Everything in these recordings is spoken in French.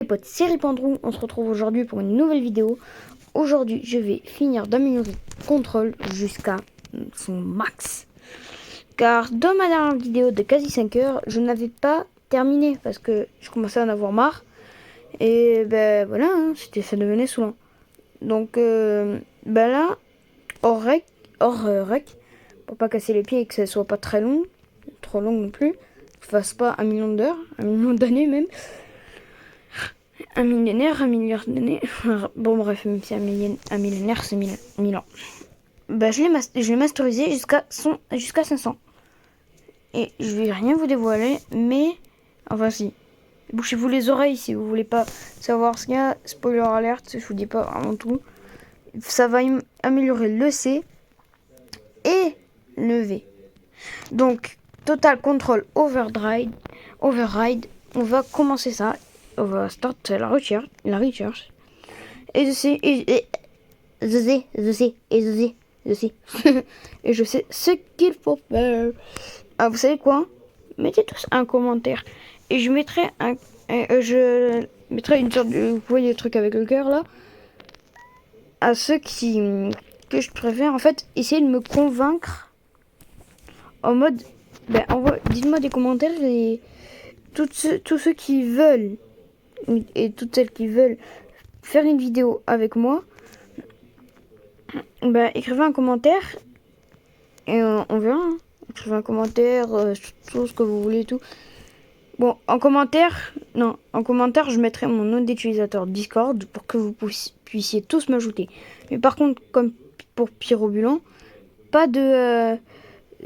potes, c'est Ripandrou. On se retrouve aujourd'hui pour une nouvelle vidéo. Aujourd'hui, je vais finir d'améliorer Control jusqu'à son max. Car dans ma dernière vidéo de quasi 5 heures, je n'avais pas terminé parce que je commençais à en avoir marre. Et ben voilà, hein, ça devenait saoulant. Donc ben là, hors rec, pour pas casser les pieds et que ça soit pas très long, trop long non plus, que je fasse pas 1 million d'heures, 1 million d'années même. Un millénaire, 1 milliard d'années. Bon, bref, même si un millénaire, c'est 1000 ans. Bah, je l'ai masterisé jusqu'à 500. Et je vais rien vous dévoiler, mais. Enfin, si. Bouchez-vous les oreilles si vous voulez pas savoir ce qu'il y a. Spoiler alert, je vous dis pas vraiment tout. Ça va améliorer le C et le V. Donc, Total Control Override. On va commencer ça. On va start la recherche. Et je sais, et je sais ce qu'il faut faire. Ah, vous savez quoi? Mettez tous un commentaire. Et je mettrai une sorte de... Vous voyez le truc avec le cœur là? À ceux que je préfère, en fait, essayer de me convaincre en mode... Ben, dites-moi des commentaires et tous ceux qui veulent et toutes celles qui veulent faire une vidéo avec moi, bah, écrivez un commentaire et on verra. Hein. Écrivez un commentaire, tout ce que vous voulez, tout. Bon, en commentaire, je mettrai mon nom d'utilisateur Discord pour que vous puissiez tous m'ajouter. Mais par contre, comme pour Pyrobulant, pas de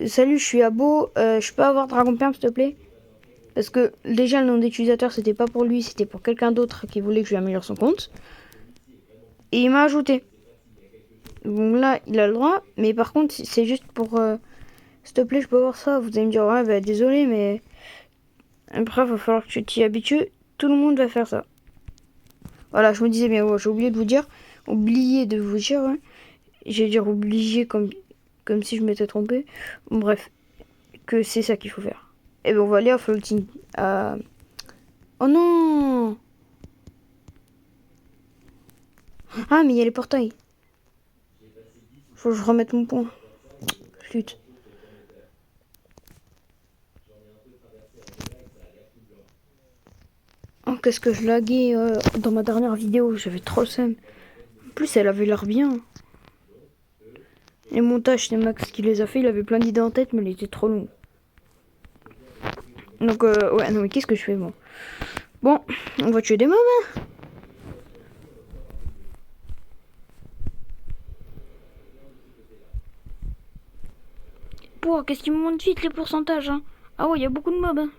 salut, je suis Abo, je peux avoir Dragon Perm s'il te plaît? Parce que déjà le nom d'utilisateur c'était pas pour lui, c'était pour quelqu'un d'autre qui voulait que je lui améliore son compte. Et il m'a ajouté. Bon là il a le droit, mais par contre c'est juste pour s'il te plaît je peux voir ça. Vous allez me dire ouais bah désolé mais après il va falloir que tu t'y habitues. Tout le monde va faire ça. Voilà, je me disais bien, ouais, j'ai oublié de vous dire. Ouais. J'ai dire obligé comme si je m'étais trompé. Bon, bref, que c'est ça qu'il faut faire. Et ben on va aller à floating. Oh non! Ah, mais il y a les portails. Faut que je remette mon point. Flûte. Oh, qu'est-ce que je laguais dans ma dernière vidéo. J'avais trop seum. En plus, elle avait l'air bien. Les montages, c'est Max qui les a fait. Il avait plein d'idées en tête, mais il était trop long. Donc, ouais, non, mais qu'est-ce que je fais, moi? Bon, on va tuer des mobs, hein. Pouah, qu'est-ce qui me monte vite les pourcentages, hein? Ah ouais, il y a beaucoup de mobs, hein.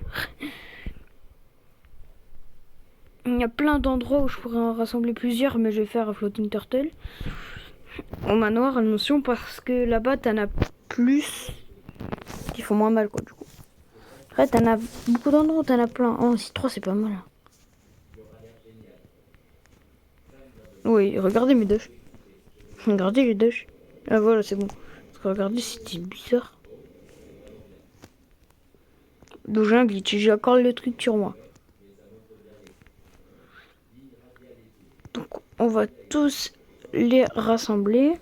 Il y a plein d'endroits où je pourrais en rassembler plusieurs, mais je vais faire un Floating Turtle. Au manoir, attention, parce que là-bas, t'en as plus qui font moins mal, quoi, du coup. Après, t'en as beaucoup d'endroits où t'en as plein. Oh, 6-3, c'est pas mal. Hein. Oui, regardez mes dashs. Regardez les dashs. Ah, voilà, c'est bon. Parce que regardez, c'était bizarre. Donc, j'ai un glitch. J'ai encore le truc sur moi. Donc, on va tous les rassembler.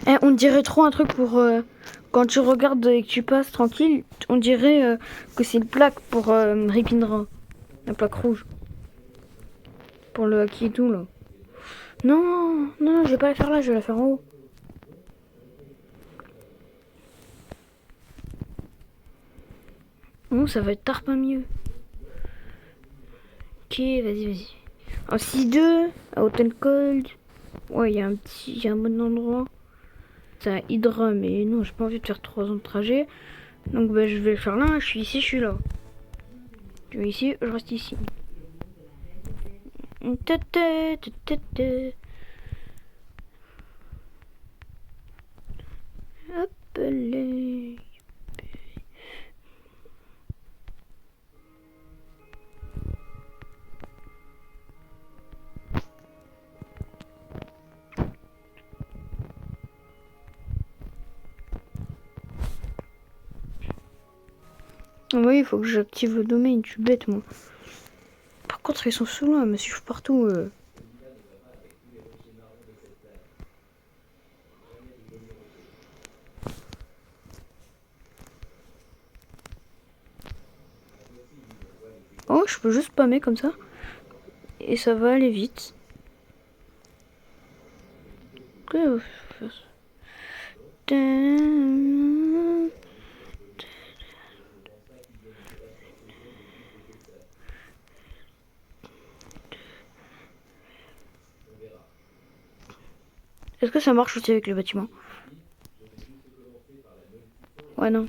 Eh, on dirait trop un truc pour... quand tu regardes et que tu passes tranquille, on dirait que c'est une plaque pour Ripindra. La plaque rouge. Pour le haki et tout, là. Non, je vais pas la faire là, je vais la faire en haut. Oh, ça va être tard pas mieux. Ok, vas-y. En 6-2, à Hot and Cold. Ouais, il y a un bon endroit. C'est un Hydra, mais non, j'ai pas envie de faire 3 ans de trajet. Donc bah, je vais le faire là, je suis ici, je suis là. Je vais ici, je reste ici. Hop les... Oui, il faut que j'active le domaine, je suis bête moi. Par contre, ils sont sous là, ils me suivent partout. Oh, je peux juste spammer comme ça. Et ça va aller vite. Est-ce que ça marche aussi avec les bâtiments? Ouais, non.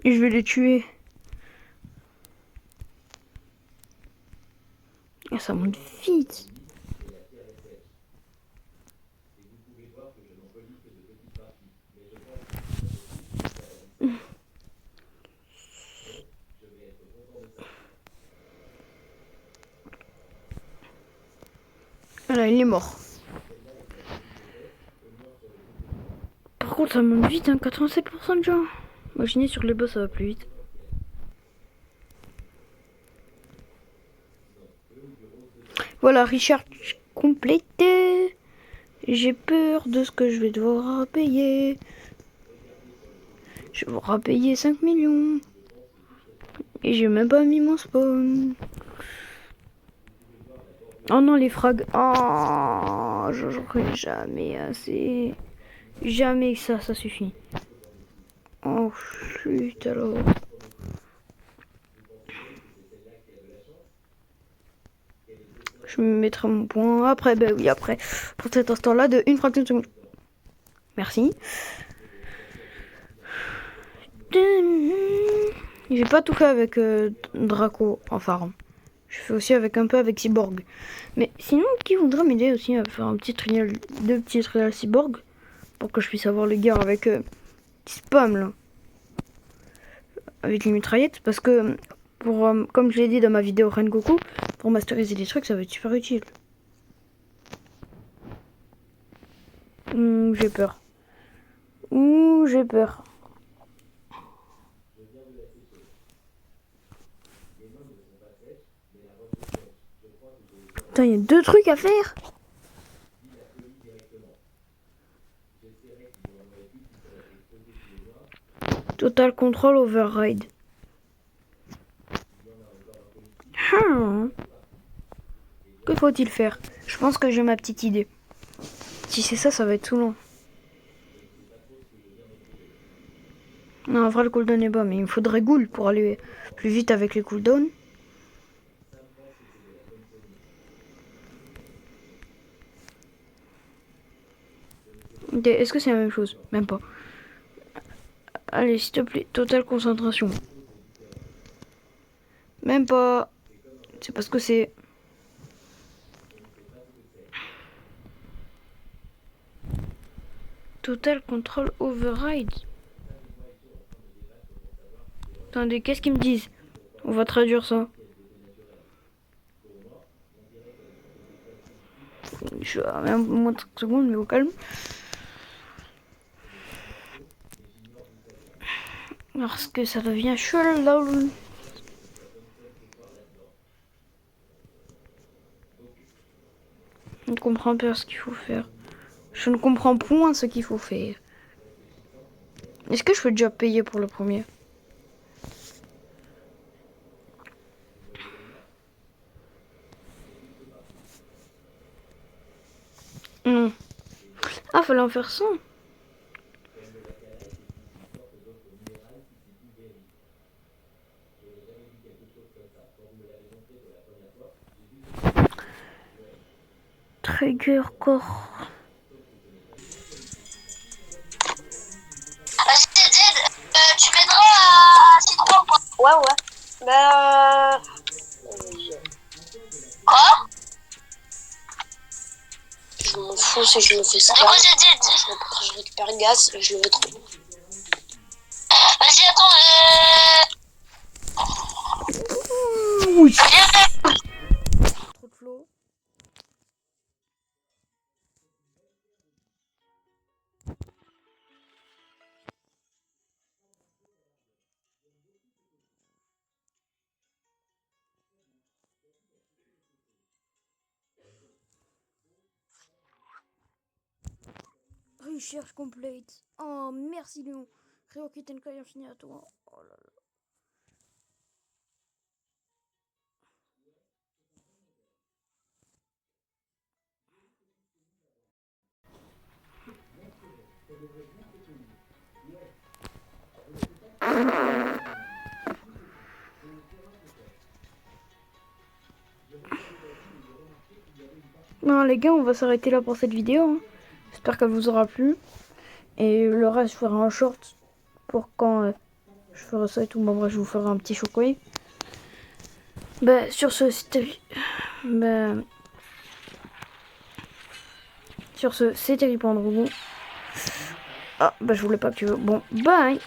Et je vais les tuer. Et ça monte vite. Voilà, il est mort. Par contre, ça monte vite, hein, 87% de gens. Imaginez sur les boss, ça va plus vite. Voilà, Richard complété. J'ai peur de ce que je vais devoir payer. Je vais devoir payer 5 millions. Et j'ai même pas mis mon spawn. Oh non, les frags. Oh, j'aurai jamais assez. Jamais que ça suffit. Oh, chut alors. Je me mettrai mon point. Après, ben oui, après. Pour cet instant-là, de une fraction de seconde. Merci. J'ai pas tout fait avec Draco en farm. Je fais aussi avec un peu avec Cyborg. Mais sinon, qui voudrait m'aider aussi à faire un petit trial, deux petits trials Cyborg pour que je puisse avoir les guerres avec qui spam là, avec les mitraillettes, parce que pour comme je l'ai dit dans ma vidéo Rengoku, pour masteriser des trucs, ça va être super utile. J'ai peur. J'ai peur. Putain, il y a deux trucs à faire. Total Control Override. Que faut-il faire? Je pense que j'ai ma petite idée. Si c'est ça, ça va être tout long. Non, en vrai, le cooldown est bas, mais il me faudrait Ghoul pour aller plus vite avec les cooldowns. Est-ce que c'est la même chose? Même pas. Allez, s'il te plaît, totale concentration. Même pas. C'est parce que c'est... Total Control Override. Attendez, qu'est-ce qu'ils me disent? On va traduire ça. Je vais même moins de 30 secondes, mais au calme. Parce que ça devient chelou. Je ne comprends pas ce qu'il faut faire. Je ne comprends point ce qu'il faut faire. Est-ce que je peux déjà payer pour le premier? Non. Ah, fallait en faire 100. Trigger corps. Vas-y, Zed, tu m'aideras à Citron ou pas? Ouais, ouais. Bah. Quoi? Je m'en fous si je me fais ça. De quoi j'ai dit? Je récupère le gaz, je le veux trop. Vas-y, attends, Oui. viens. Trop de flow. recherche complete. Oh, merci Léon. Réoccupez une infini à toi. Oh là là. Non les gars, on va s'arrêter là pour cette vidéo. Hein. J'espère qu'elle vous aura plu. Et le reste, je ferai un short pour quand je ferai ça et tout. Bon bref, je vous ferai un petit shockwave. Bah sur ce, c'était... Bah... Sur ce, c'était Ripandrougou. Ah, bah je voulais pas que tu veux. Bon, bye.